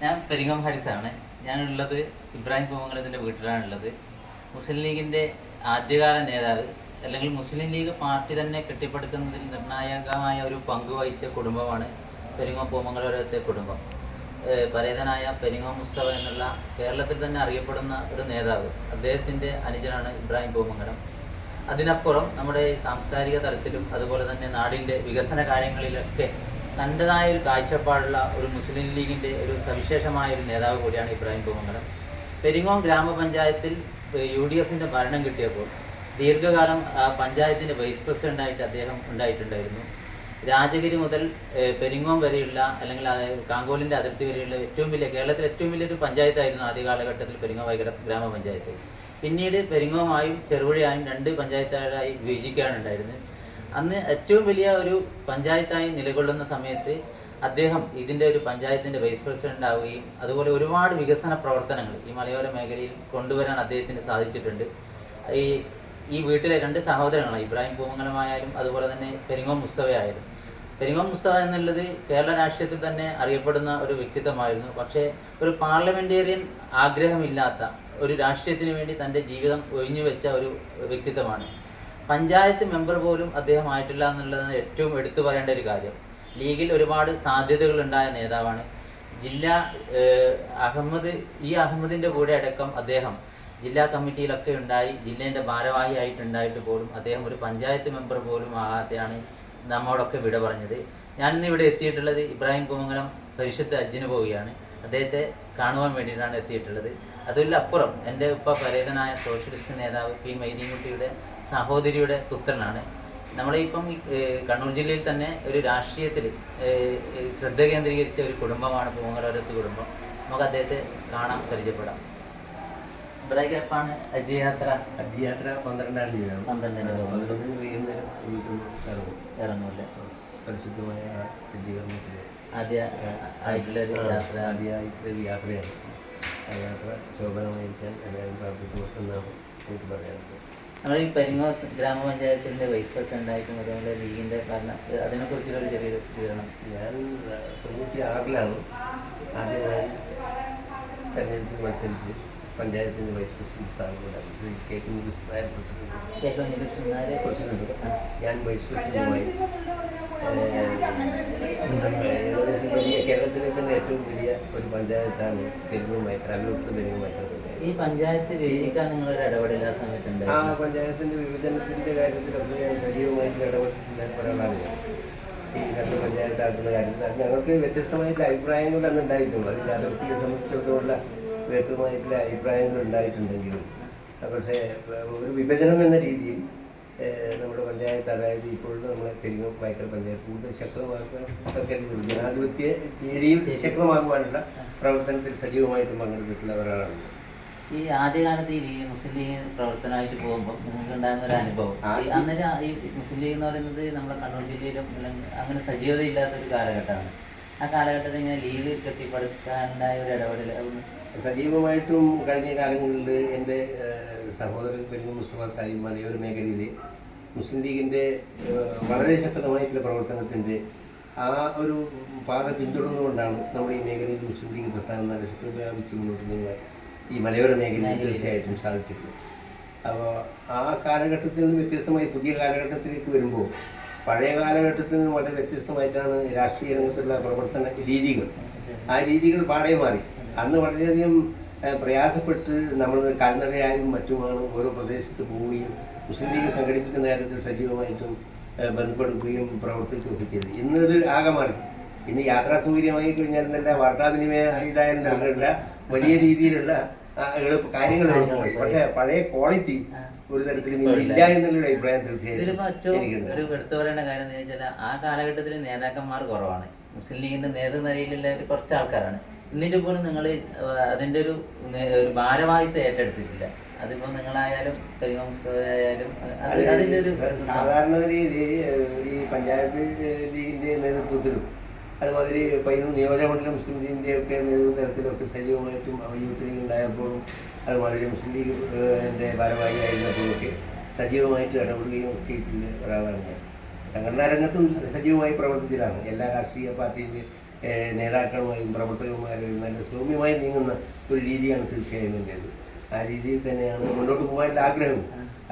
ഞാൻ പെരിങ്ങോം ഹാരിസാണ്. ഞാനുള്ളത് ഇബ്രാഹിം പൂമംഗലത്തിൻ്റെ വീട്ടിലാണുള്ളത്. മുസ്ലിം ലീഗിൻ്റെ ആദ്യകാല നേതാവ് അല്ലെങ്കിൽ മുസ്ലിം ലീഗ് പാർട്ടി തന്നെ കെട്ടിപ്പടുക്കുന്നതിൽ നിർണായകമായ ഒരു പങ്ക് വഹിച്ച കുടുംബമാണ് പെരിങ്ങോം പൂമംഗലത്തെ കുടുംബം. പരേതനായ പെരിങ്ങോം മുസ്തഫ എന്നുള്ള കേരളത്തിൽ തന്നെ അറിയപ്പെടുന്ന ഒരു നേതാവ്, അദ്ദേഹത്തിൻ്റെ അനുജനാണ് ഇബ്രാഹിം പൂമംഗലം. അതിനപ്പുറം നമ്മുടെ സാംസ്കാരിക തലത്തിലും അതുപോലെ തന്നെ നാടിൻ്റെ വികസന കാര്യങ്ങളിലൊക്കെ തൻ്റെതായ ഒരു കാഴ്ചപ്പാടുള്ള ഒരു മുസ്ലിം ലീഗിൻ്റെ ഒരു സവിശേഷമായ ഒരു നേതാവ് കൂടിയാണ് ഇബ്രാഹിം പൂമംഗലം. പെരിങ്ങോം ഗ്രാമപഞ്ചായത്തിൽ UDFൻ്റെ ഭരണം കിട്ടിയപ്പോൾ ദീർഘകാലം പഞ്ചായത്തിൻ്റെ വൈസ് പ്രസിഡൻ്റായിട്ട് അദ്ദേഹം ഉണ്ടായിട്ടുണ്ടായിരുന്നു. രാജഗിരി മുതൽ പെരിങ്ങോം വരെയുള്ള അല്ലെങ്കിൽ കാങ്കോലിൻ്റെ അതിർത്തി വരെയുള്ള കേരളത്തിലെ ഏറ്റവും വലിയൊരു പഞ്ചായത്തായിരുന്നു ആദ്യ കാലഘട്ടത്തിൽ പെരിങ്ങോം ഗ്രാമപഞ്ചായത്ത്. പിന്നീട് പെരിങ്ങോമായും ചെറുപുഴയായും 2 പഞ്ചായത്തുകളായി വിഭജിക്കുകയാണ് ഉണ്ടായിരുന്നത്. അന്ന് ഏറ്റവും വലിയ ഒരു പഞ്ചായത്തായി നിലകൊള്ളുന്ന സമയത്ത് അദ്ദേഹം ഇതിൻ്റെ ഒരു പഞ്ചായത്തിൻ്റെ വൈസ് പ്രസിഡൻ്റ് ആവുകയും അതുപോലെ ഒരുപാട് വികസന പ്രവർത്തനങ്ങൾ ഈ മലയോര മേഖലയിൽ കൊണ്ടുവരാൻ അദ്ദേഹത്തിന് സാധിച്ചിട്ടുണ്ട്. ഈ വീട്ടിലെ 2 സഹോദരങ്ങളാണ്, ഇബ്രാഹിം പൂമംഗലമായാലും അതുപോലെ തന്നെ പെരിങ്ങോം മുസ്തഫയായാലും. പെരിങ്ങോം മുസ്തഫ എന്നുള്ളത് കേരള രാഷ്ട്രീയത്തിൽ തന്നെ അറിയപ്പെടുന്ന ഒരു വ്യക്തിത്വമായിരുന്നു. പക്ഷേ ഒരു പാർലമെൻറ്റേറിയൻ ആഗ്രഹമില്ലാത്ത ഒരു രാഷ്ട്രീയത്തിന് വേണ്ടി തൻ്റെ ജീവിതം ഒഴിഞ്ഞു വെച്ച ഒരു വ്യക്തിത്വമാണ്. പഞ്ചായത്ത് മെമ്പർ പോലും അദ്ദേഹം ആയിട്ടില്ല എന്നുള്ളതാണ് ഏറ്റവും എടുത്തു പറയേണ്ട ഒരു കാര്യം. ലീഗിൽ ഒരുപാട് സാധ്യതകളുണ്ടായ നേതാവാണ്. അഹമ്മദിൻ്റെ കൂടെ അടക്കം അദ്ദേഹം ജില്ലാ കമ്മിറ്റിയിലൊക്കെ ഉണ്ടായി, ജില്ലേൻ്റെ ഭാരവാഹിയായിട്ടുണ്ടായിട്ട് പോലും അദ്ദേഹം ഒരു പഞ്ചായത്ത് മെമ്പർ പോലും ആകാതെയാണ് നമ്മോടൊക്കെ വിട പറഞ്ഞത്. ഞാനിന്ന് ഇവിടെ എത്തിയിട്ടുള്ളത് ഇബ്രാഹിം പൂമംഗലം പരിശുദ്ധ ഹജ്ജിന് പോവുകയാണ്. അദ്ദേഹത്തെ കാണുവാൻ വേണ്ടിയിട്ടാണ് എത്തിയിട്ടുള്ളത്. അതിലപ്പുറം എൻ്റെ ഉപ്പ പരേതനായ സോഷ്യലിസ്റ്റ് നേതാവ് പി മൈദീൻകുട്ടിയുടെ സഹോദരിയുടെ പുത്രനാണ്. നമ്മളിപ്പം കണ്ണൂർ ജില്ലയിൽ തന്നെ ഒരു രാഷ്ട്രീയത്തിൽ ശ്രദ്ധ കേന്ദ്രീകരിച്ച ഒരു കുടുംബമാണ് പൂമംഗലത്ത് കുടുംബം. നമുക്ക് അദ്ദേഹത്തെ കാണാൻ പരിചയപ്പെടാം. ഇബ്രാഹിം എപ്പാണ് ഹജ്ജ് യാത്ര? 12-ാം തീയതിയാണ്. 12 ഇറങ്ങൂല്ലേ? പരിശുദ്ധമായ ആദ്യമായിട്ടുള്ളൊരു യാത്രയാണ്. ആ യാത്ര ശോഭനമായിരിക്കാൻ എല്ലാവരും പ്രാർത്ഥിക്കുമെന്നാണ് എനിക്ക് പറയാനുള്ളത്. നമ്മൾ ഈ പെരിങ്ങോം ഗ്രാമപഞ്ചായത്തിൻ്റെ വൈസ് പ്രസിഡൻ്റായിട്ടും അതുപോലെ ലീഗിൻ്റെ ഭരണം അതിനെക്കുറിച്ചുള്ളൊരു ചെറിയൊരു വിവരണം. ഞാൻ 96-ലാണ് ആദ്യമായി തെരഞ്ഞെടുപ്പിൽ മത്സരിച്ച് പഞ്ചായത്തിൻ്റെ വൈസ് പ്രസിഡന്റ് സ്ഥാനത്തുണ്ടായിരുന്നു. കെ കുഞ്ഞികൃഷ്ണൻ പ്രസിഡന്റ്, ഞാൻ വൈസ് പ്രസിഡന്റുമായി. കേരളത്തിലെ തന്നെ ഏറ്റവും വലിയ ഒരു പഞ്ചായത്താണ് പെരിങ്ങോം പെരിങ്ങോം. ഈ പഞ്ചായത്ത് വിഭജിക്കാൻ നിങ്ങളൊരു ഇടപെടില്ല സമയത്തുണ്ട്? ആ പഞ്ചായത്തിൻ്റെ വിഭജനത്തിൻ്റെ കാര്യത്തിലൊക്കെ ഞാൻ സജീവമായിട്ട് ഇടപെട്ടില്ല ഒരാളാണ് ഞാൻ. ഈ 2 പഞ്ചായത്താക്കുന്ന കാര്യത്തിൽ ഞങ്ങൾക്ക് വ്യത്യസ്തമായിട്ടുള്ള അഭിപ്രായങ്ങൾ അന്ന് ഉണ്ടായിട്ടുള്ളൂ. അതിൻ്റെ അതിർത്തിയെ സംബന്ധിച്ചൊക്കെയുള്ള വ്യക്തമായിട്ടുള്ള അഭിപ്രായങ്ങൾ ഉണ്ടായിട്ടുണ്ടെങ്കിലും പക്ഷേ ഒരു വിഭജനം എന്ന രീതിയിൽ നമ്മുടെ പഞ്ചായത്ത്, അതായത് ഇപ്പോഴും നമ്മളെ പെരിങ്ങോം പഞ്ചായത്ത് കൂടുതൽ ശക്തമാക്കാൻ ജനാധിപത്യ ചേരിയിൽ ശക്തമാക്കുവാനുള്ള പ്രവർത്തനത്തിൽ സജീവമായിട്ട് പങ്കെടുത്തിട്ടുള്ള ഒരാളാണ്. ഈ ആദ്യകാലത്ത് ഈ മുസ്ലിം ലീഗ് പ്രവർത്തനമായിട്ട് പോകുമ്പോൾ നിങ്ങൾക്ക് ഉണ്ടാകുന്ന ഒരു അനുഭവം, അന്നേരം ഈ മുസ്ലിം ലീഗ് എന്ന് പറയുന്നത് നമ്മുടെ കണ്ണൂർ ജില്ലയിലും അങ്ങനെ സജീവത ഇല്ലാത്തൊരു കാലഘട്ടമാണ്. ആ കാലഘട്ടത്തിൽ ഇങ്ങനെ ലീഗ് കെട്ടിപ്പടുക്കാനുണ്ടായ ഒരു ഇടപെടൽ സജീവമായിട്ടും കഴിഞ്ഞ കാലങ്ങളിൽ എൻ്റെ സഹോദരൻ പെരിങ്ങോം മുസ്തഫ സാഹിബ് മലയോര മേഖലയിൽ മുസ്ലിം ലീഗിൻ്റെ വളരെ ശക്തമായിട്ടുള്ള പ്രവർത്തനത്തിൻ്റെ ആ ഒരു പാത പിന്തുടർന്നുകൊണ്ടാണ് നമ്മുടെ ഈ മേഖലയിൽ മുസ്ലിം ലീഗ് പ്രസ്ഥാനം നല്ല ശക്തി വ്യാപിച്ച് മുന്നോട്ട് നീങ്ങാൻ ഈ മലയോര മേഖലയിൽ തീർച്ചയായിട്ടും സാധിച്ചിട്ടുണ്ട്. അപ്പോൾ ആ കാലഘട്ടത്തിൽ നിന്ന് വ്യത്യസ്തമായി പുതിയ കാലഘട്ടത്തിലേക്ക് വരുമ്പോൾ പഴയ കാലഘട്ടത്തിൽ നിന്ന് വളരെ വ്യത്യസ്തമായിട്ടാണ് രാഷ്ട്രീയ രംഗത്തുള്ള പ്രവർത്തന രീതികൾ. ആ രീതികൾ പാടെ മാറി. അന്ന് വളരെയധികം പ്രയാസപ്പെട്ട് നമ്മൾ കാൽനടയായും മറ്റുമാണ് ഓരോ പ്രദേശത്ത് പോവുകയും മുസ്ലിം ലീഗ് സംഘടിപ്പിക്കുന്ന കാര്യത്തിൽ സജീവമായിട്ടും ബന്ധപ്പെടുകയും പ്രവർത്തിക്കുകയൊക്കെ ചെയ്തു. ഇന്നത് ആകെ മാറി. ഇന്ന് യാത്രാ സൗകര്യമായി കഴിഞ്ഞാൽ തന്നെ വാർത്താവിനിമയ ഇതായാലും നൽകേണ്ട വലിയ രീതിയിലുള്ള കാര്യങ്ങൾ പോയി. പക്ഷേ പഴയ ക്വാളിറ്റി ഒരു തരത്തിലും ഇല്ല എന്നുള്ളൊരു അഭിപ്രായം തീർച്ചയായിട്ടും ഒരു എടുത്തു പറയേണ്ട കാര്യം എന്ന് വെച്ചാൽ ആ കാലഘട്ടത്തിൽ നേതാക്കന്മാർ കുറവാണ്. മുസ്ലിം ലീഗിൻ്റെ നേതൃനിരയിലുള്ള കുറച്ച് ആൾക്കാരാണ്. എന്നിട്ട് പോലും നിങ്ങൾ അതിൻ്റെ ഒരു ഭാരവാഹിത്വം ഏറ്റെടുത്തിട്ടില്ല. അതിപ്പോൾ നിങ്ങളായാലും പെരിങ്ങോം ആയാലും അതിൻ്റെ ഒരു സാധാരണ രീതിയിൽ ഈ പഞ്ചായത്ത് ലീഗിൻ്റെ നേതൃത്വത്തിലും അതുമാതിരി പയ്യന്നൂർ നിയോജകമണ്ഡലം മുസ്ലിം ലീഗിൻ്റെയൊക്കെ നേതൃത്വത്തിലൊക്കെ സജീവമായിട്ടും യൂത്ത് ലീഗ് ഉണ്ടായപ്പോഴും അതുമാതിരി മുസ്ലിം ലീഗിൻ്റെ ഭാരവാഹിയായിരുന്നപ്പോഴൊക്കെ സജീവമായിട്ട് ഇടപെടുകയും ഒക്കെ ഒരാളാണ് ഞാൻ. സംഘടനാ രംഗത്തും സജീവമായി പ്രവർത്തിച്ചതാണ്. എല്ലാ രാഷ്ട്രീയ പാർട്ടിയിലും നേതാക്കളുമായും പ്രവർത്തകന്മാരും നല്ല സൗമ്യമായി നീങ്ങുന്ന ഒരു രീതിയാണ് തീർച്ചയായും എൻ്റേത്. ആ രീതിയിൽ തന്നെയാണ് മുന്നോട്ട് പോകാനുള്ള ആഗ്രഹം.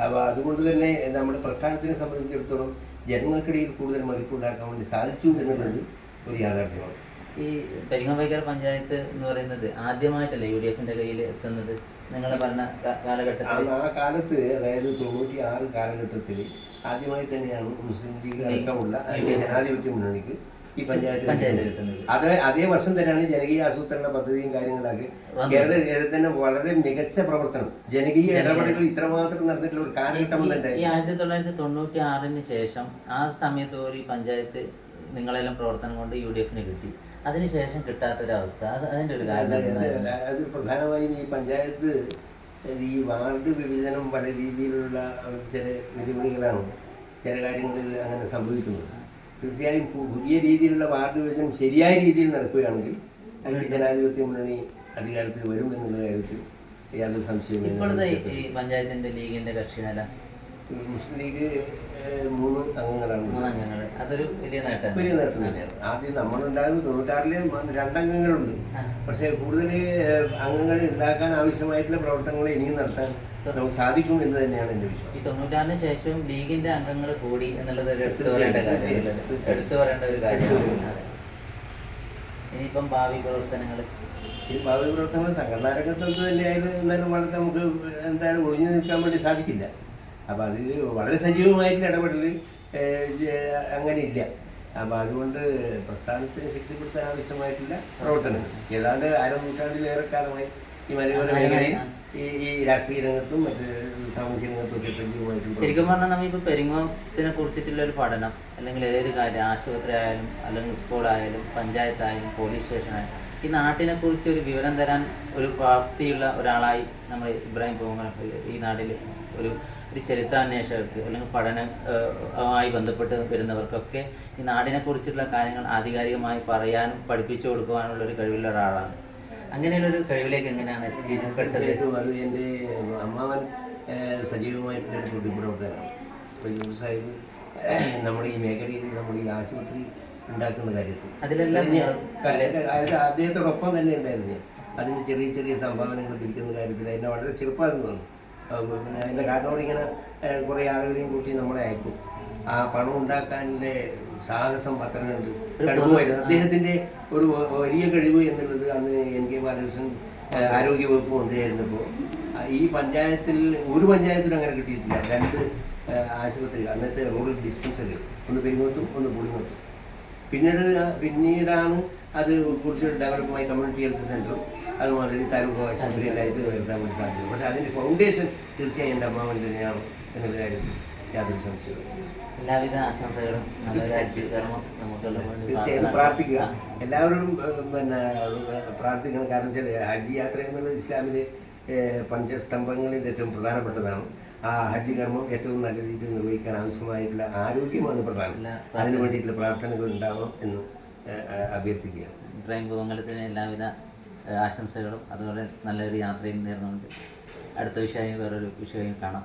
അപ്പോൾ അതുകൊണ്ട് തന്നെ നമ്മുടെ പ്രസ്ഥാനത്തിനെ സംബന്ധിച്ചിടത്തോളം ജനങ്ങൾക്കിടയിൽ കൂടുതൽ മതിപ്പുണ്ടാക്കാൻ വേണ്ടി സാധിച്ചു എന്നുള്ളത് ഒരു യാഥാർത്ഥ്യമാണ്. ഈ പെരിങ്ങോം പഞ്ചായത്ത് എന്ന് പറയുന്നത് ആദ്യമായിട്ടല്ലേ UDFന്റെ കയ്യിൽ എത്തുന്നത് നിങ്ങളുടെ ഭരണ കാലഘട്ടത്തിൽ? ആ കാലത്ത്, അതായത് 96 കാലഘട്ടത്തിൽ ആദ്യമായി തന്നെയാണ് മുസ്ലിം ലീഗ് അടക്കമുള്ള ജനാധിപത്യ മുന്നണിക്ക് ഈ പഞ്ചായത്ത് കിട്ടുന്നത്. അതേ വർഷം തന്നെയാണ് ജനകീയ ആസൂത്രണ പദ്ധതിയും കാര്യങ്ങളൊക്കെ കേരളത്തിൽ തന്നെ വളരെ മികച്ച പ്രവർത്തനം, ജനകീയ ഇടപെടലുകൾ ഇത്രമാത്രം നടന്നിട്ടുള്ള ഒരു കാലഘട്ടം തന്നെ. ഈ 1996 ശേഷം ആ സമയത്ത് ഒരു പഞ്ചായത്ത് നിങ്ങളെല്ലാം പ്രവർത്തനം കൊണ്ട് UDFന് കിട്ടി. അതിനുശേഷം കിട്ടാത്തൊരവസ്ഥ, അതിൻ്റെ ഒരു കാരണം? അത് പ്രധാനമായും ഈ പഞ്ചായത്ത് ഈ വാർഡ് വിഭജനം പല രീതിയിലുള്ള ചില വെല്ലുവിളികളാണ് ചില കാര്യങ്ങളിൽ അങ്ങനെ സംഭവിക്കുന്നത്. തീർച്ചയായും പുതിയ രീതിയിലുള്ള വാർഡ് വിഭജനം ശരിയായ രീതിയിൽ നടക്കുകയാണെങ്കിൽ അതിൽ ജനാധിപത്യ മുന്നണി അധികാരത്തിൽ വരും എന്നുള്ള കാര്യത്തിൽ യാതൊരു സംശയവും. ഇപ്പോഴത്തെ ഈ പഞ്ചായത്തിൻ്റെ ലീഗിൻ്റെ കക്ഷിനില മുസ്ലിം ലീഗ് 3 അംഗങ്ങളാണ്. 3 അംഗങ്ങൾ, അതൊരു വലിയ നേട്ടം. വലിയ നേട്ടം തന്നെയാണ്. ആദ്യം നമ്മളുണ്ടായത് 96-ൽ 2 അംഗങ്ങളുണ്ട്. പക്ഷേ കൂടുതൽ അംഗങ്ങൾ ഉണ്ടാക്കാൻ ആവശ്യമായിട്ടുള്ള പ്രവർത്തനങ്ങൾ ഇനിയും നടത്താൻ നമുക്ക് സാധിക്കും എന്ന് തന്നെയാണ് എൻ്റെ വിശ്വാസം. ഈ 96-ന് ശേഷം ലീഗിന്റെ അംഗങ്ങൾ കൂടി എന്നുള്ളത് എടുത്തു പറയേണ്ട ഒരു കാര്യമാണ്. ഇനിയിപ്പം ഭാവി പ്രവർത്തനങ്ങൾ സംഘടനാ രംഗത്ത് തന്നെയായാലും എന്നാലും വളരെ നമുക്ക് എന്തായാലും ഒഴിഞ്ഞു നിൽക്കാൻ വേണ്ടി സാധിക്കില്ല. അപ്പോൾ അതിൽ വളരെ സജീവമായിട്ടുള്ള ഇടപെടൽ അങ്ങനെ ഇല്ല. അപ്പോൾ അതുകൊണ്ട് പ്രസ്ഥാനത്തിനെ ശക്തിപ്പെടുത്താൻ ആവശ്യമായിട്ടുള്ള പ്രവർത്തനങ്ങൾ ഏതാണ്ട് അരനൂറ്റാണ്ടിലേറെ കാലമായി ഈ മലയോര മേഖലയിൽ ഈ രാഷ്ട്രീയ രംഗത്തും മറ്റ് സാമൂഹ്യ രംഗത്തും ഒക്കെ സജീവമായിട്ടുള്ള. ശരിക്കും പറഞ്ഞാൽ നമ്മളിപ്പോൾ പെരിങ്ങോത്തിനെ കുറിച്ചിട്ടുള്ള ഒരു പഠനം, അല്ലെങ്കിൽ ഏത് കാര്യം, ആശുപത്രി ആയാലും അല്ലെങ്കിൽ സ്കൂളായാലും പഞ്ചായത്തായാലും പോലീസ് സ്റ്റേഷനായാലും, ഈ നാട്ടിനെ കുറിച്ച് ഒരു വിവരം തരാൻ ഒരു പ്രാപ്തിയുള്ള ഒരാളായി നമ്മൾ ഇബ്രാഹിം പൂവങ്ങൽ ഈ നാട്ടിൽ ഒരു ചരിത്രാന്വേഷകർക്ക് അല്ലെങ്കിൽ പഠനവുമായി ബന്ധപ്പെട്ട് വരുന്നവർക്കൊക്കെ ഈ നാടിനെ കുറിച്ചുള്ള കാര്യങ്ങൾ ആധികാരികമായി പറയാനും പഠിപ്പിച്ചു കൊടുക്കുവാനുള്ള ഒരു കഴിവുള്ള ഒരാളാണ്. അങ്ങനെയുള്ളൊരു കഴിവിലേക്ക് എങ്ങനെയാണ് എത്തിപ്പെട്ടത്? അത് എൻ്റെ അമ്മാവൻ സജീവമായിട്ടുള്ള പൊതുപ്രവർത്തകരാണ്. ഇപ്പോൾ യൂസ് സാഹിബ് നമ്മുടെ ഈ മേഖലയിൽ നമ്മൾ ഈ ആശുപത്രി ഉണ്ടാക്കുന്ന കാര്യത്തിൽ അതിലെല്ലാം അദ്ദേഹത്തോടൊപ്പം തന്നെ ഉണ്ടായിരുന്നു. അതിന് ചെറിയ ചെറിയ സംഭാവനകൾ തിരിക്കുന്ന കാര്യത്തിൽ എന്നെ വളരെ ചെറുപ്പമാണെന്ന് തോന്നുന്നു. പിന്നെ അതിൻ്റെ കാരണോട് ഇങ്ങനെ കുറേ ആളുകളെയും കൂട്ടി നമ്മളെ അയക്കും. ആ പണം ഉണ്ടാക്കാനുള്ള സാഹസം അത്രയുണ്ട്, കഴിവുമായിരുന്നു. അദ്ദേഹത്തിൻ്റെ ഒരു വലിയ കഴിവ് എന്നുള്ളത് അന്ന് NK ബാലകൃഷ്ണൻ ആരോഗ്യവകുപ്പ് മന്ത്രിയായിരുന്നപ്പോൾ ഈ പഞ്ചായത്തിൽ ഒരു പഞ്ചായത്തിലും അങ്ങനെ കിട്ടിയിട്ടില്ല. 2 ആശുപത്രികൾ അന്നത്തെ റൂറൽ ഡിസ്പെൻസറികൾ, ഒന്ന് പെരിങ്ങോട്ടും ഒന്ന് പുളിങ്ങോട്ടും. പിന്നീടാണ് അത് കുറച്ച് ഡെവലപ്പ്മായി കമ്മ്യൂണിറ്റി ഹെൽത്ത് സെൻ്ററും അതുമാതിരി താലൂക്ക് ആശുപത്രി എല്ലായിട്ട് വരുത്താൻ വേണ്ടി സാധിച്ചത്. പക്ഷേ അതിൻ്റെ ഫൗണ്ടേഷൻ തീർച്ചയായും എൻ്റെ അമ്മാവൻ തന്നെയാണ് എന്നുള്ള കാര്യത്തിൽ യാതൊരു സംശയവും. എല്ലാവിധ ആശംസകളും തീർച്ചയായും പ്രാർത്ഥിക്കുക, എല്ലാവരും പിന്നെ പ്രാർത്ഥിക്കണം. കാരണം വെച്ചാൽ ഹജ്ജ് യാത്ര എന്നുള്ളത് ഇസ്ലാമിലെ പഞ്ചസ്തംഭങ്ങളിൽ ഏറ്റവും പ്രധാനപ്പെട്ടതാണ്. ആ ഹജ്ജ് കർമ്മം ഏറ്റവും നല്ല രീതിയിൽ നിർവഹിക്കാൻ ആവശ്യമായിട്ടുള്ള ആരോഗ്യമാണ് പ്രധാനം. അതിനു വേണ്ടിയിട്ടുള്ള പ്രാർത്ഥനകൾ ഉണ്ടാവണം എന്ന് അഭ്യർത്ഥിക്കുകയാണ്. ഇബ്രാഹിം പൂവങ്കലത്തിന് എല്ലാവിധ ആശംസകളും അതുപോലെ നല്ലൊരു യാത്രയും നേർന്നുകൊണ്ട് അടുത്ത വിഷയമായി വേറൊരു വിഷയം കാണാം.